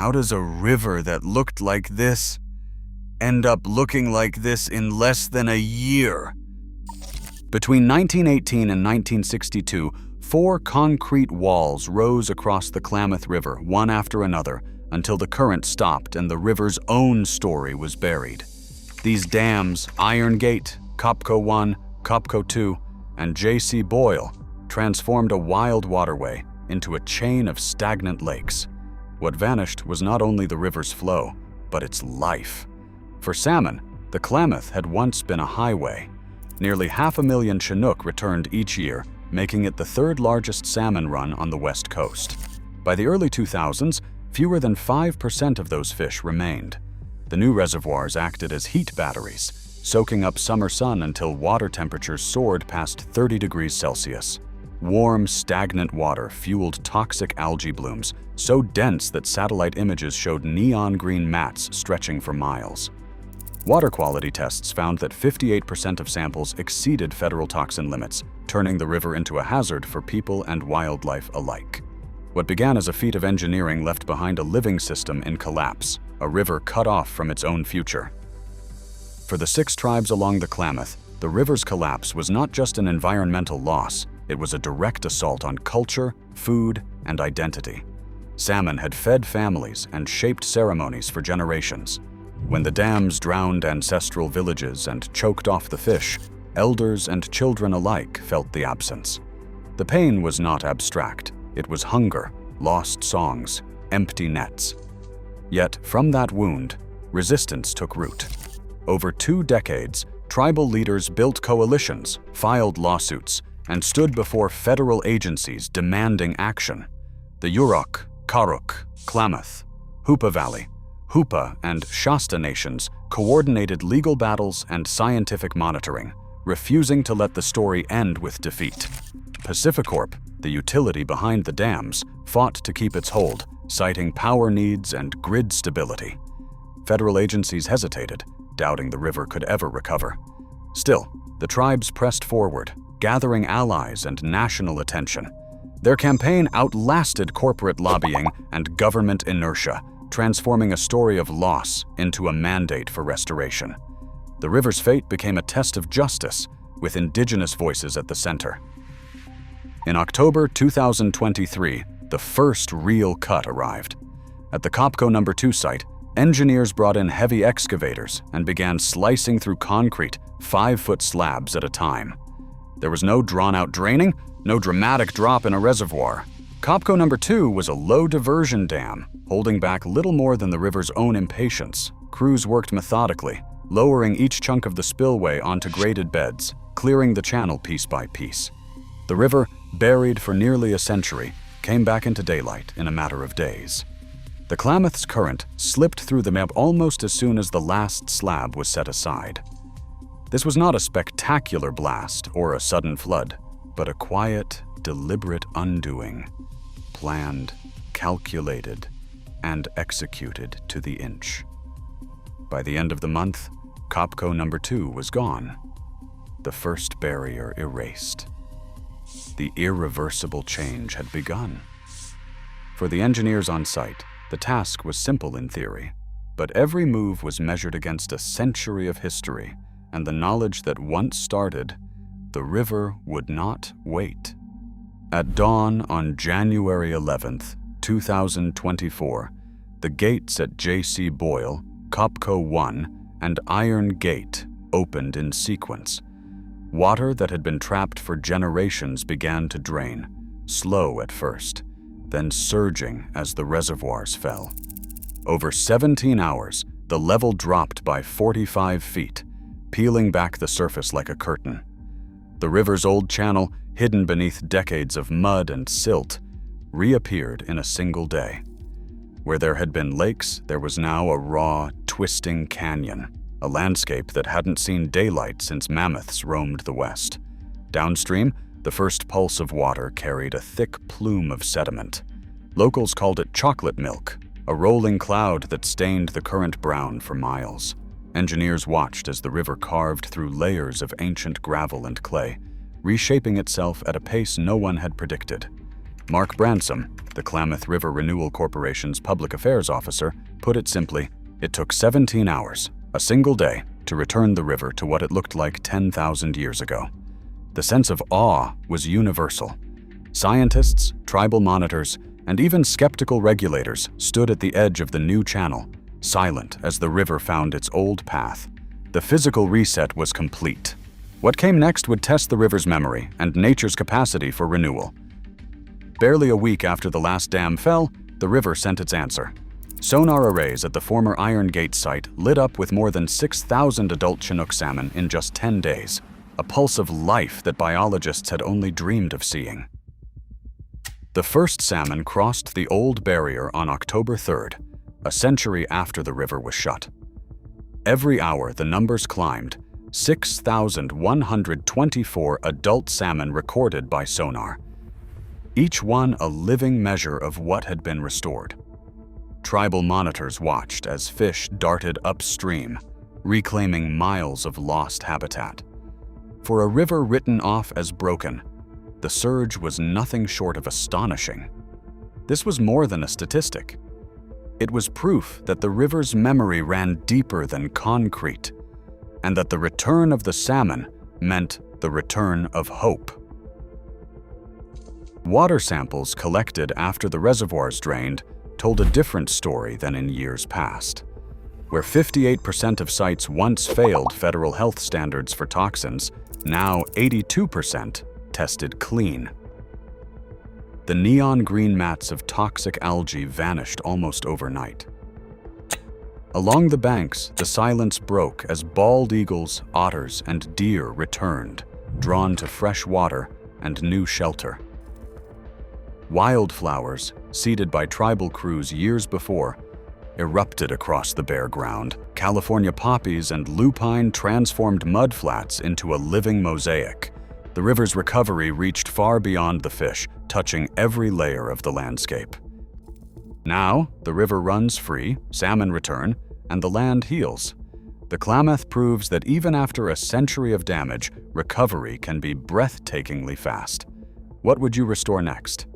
How does a river that looked like this end up looking like this in less than a year? Between 1918 and 1962, 4 concrete walls rose across the Klamath River, one after another, until the current stopped and the river's own story was buried. These dams, Iron Gate, Copco 1, Copco 2, and J.C. Boyle, transformed a wild waterway into a chain of stagnant lakes. What vanished was not only the river's flow, but its life. For salmon, the Klamath had once been a highway. Nearly 500,000 Chinook returned each year, making it the 3rd largest salmon run on the west coast. By the early 2000s, fewer than 5% of those fish remained. The new reservoirs acted as heat batteries, soaking up summer sun until water temperatures soared past 30 degrees Celsius. Warm, stagnant water fueled toxic algae blooms, so dense that satellite images showed neon green mats stretching for miles. Water quality tests found that 58% of samples exceeded federal toxin limits, turning the river into a hazard for people and wildlife alike. What began as a feat of engineering left behind a living system in collapse, a river cut off from its own future. For the 6 tribes along the Klamath, the river's collapse was not just an environmental loss, it was a direct assault on culture, food, and identity. Salmon had fed families and shaped ceremonies for generations. When the dams drowned ancestral villages and choked off the fish, elders and children alike felt the absence. The pain was not abstract. It was hunger, lost songs, empty nets. Yet, from that wound, resistance took root. Over 2 decades, tribal leaders built coalitions, filed lawsuits, and stood before federal agencies demanding action. The Yurok, Karuk, Klamath, Hupa Valley, Hupa and Shasta nations coordinated legal battles and scientific monitoring, refusing to let the story end with defeat. Pacificorp, the utility behind the dams, fought to keep its hold, citing power needs and grid stability. Federal agencies hesitated, doubting the river could ever recover. Still, the tribes pressed forward, gathering allies and national attention. Their campaign outlasted corporate lobbying and government inertia, transforming a story of loss into a mandate for restoration. The river's fate became a test of justice, with Indigenous voices at the center. In October 2023, the first real cut arrived. At the Copco No. 2 site, engineers brought in heavy excavators and began slicing through concrete, 5-foot slabs at a time. There was no drawn-out draining, no dramatic drop in a reservoir. Copco No. 2 was a low diversion dam, holding back little more than the river's own impatience. Crews worked methodically, lowering each chunk of the spillway onto graded beds, clearing the channel piece by piece. The river, buried for nearly a century, came back into daylight in a matter of days. The Klamath's current slipped through the map almost as soon as the last slab was set aside. This was not a spectacular blast or a sudden flood, but a quiet, deliberate undoing, planned, calculated, and executed to the inch. By the end of the month, Copco No. 2 was gone, the first barrier erased. The irreversible change had begun. For the engineers on site, the task was simple in theory, but every move was measured against a century of history and the knowledge that once started, the river would not wait. At dawn on January 11th, 2024, the gates at J.C. Boyle, Copco 1, and Iron Gate opened in sequence. Water that had been trapped for generations began to drain, slow at first, then surging as the reservoirs fell. Over 17 hours, the level dropped by 45 feet, peeling back the surface like a curtain. The river's old channel, hidden beneath decades of mud and silt, reappeared in a single day. Where there had been lakes, there was now a raw, twisting canyon, a landscape that hadn't seen daylight since mammoths roamed the west. Downstream, the first pulse of water carried a thick plume of sediment. Locals called it chocolate milk, a rolling cloud that stained the current brown for miles. Engineers watched as the river carved through layers of ancient gravel and clay, reshaping itself at a pace no one had predicted. Mark Bransom, the Klamath River Renewal Corporation's public affairs officer, put it simply, it took 17 hours, a single day, to return the river to what it looked like 10,000 years ago. The sense of awe was universal. Scientists, tribal monitors, and even skeptical regulators stood at the edge of the new channel, silent as the river found its old path. The physical reset was complete. What came next would test the river's memory and nature's capacity for renewal. Barely a week after the last dam fell, the river sent its answer. Sonar arrays at the former Iron Gate site lit up with more than 6,000 adult Chinook salmon in just 10 days, a pulse of life that biologists had only dreamed of seeing. The first salmon crossed the old barrier on October 3rd, a century after the river was shut. Every hour the numbers climbed, 6,124 adult salmon recorded by sonar, each one a living measure of what had been restored. Tribal monitors watched as fish darted upstream, reclaiming miles of lost habitat. For a river written off as broken, the surge was nothing short of astonishing. This was more than a statistic. It was proof that the river's memory ran deeper than concrete, and that the return of the salmon meant the return of hope. Water samples collected after the reservoirs drained told a different story than in years past. Where 58% of sites once failed federal health standards for toxins, now 82% tested clean. The neon green mats of toxic algae vanished almost overnight. Along the banks, the silence broke as bald eagles, otters, and deer returned, drawn to fresh water and new shelter. Wildflowers, seeded by tribal crews years before, erupted across the bare ground. California poppies and lupine transformed mudflats into a living mosaic. The river's recovery reached far beyond the fish, touching every layer of the landscape. Now, the river runs free, salmon return, and the land heals. The Klamath proves that even after a century of damage, recovery can be breathtakingly fast. What would you restore next?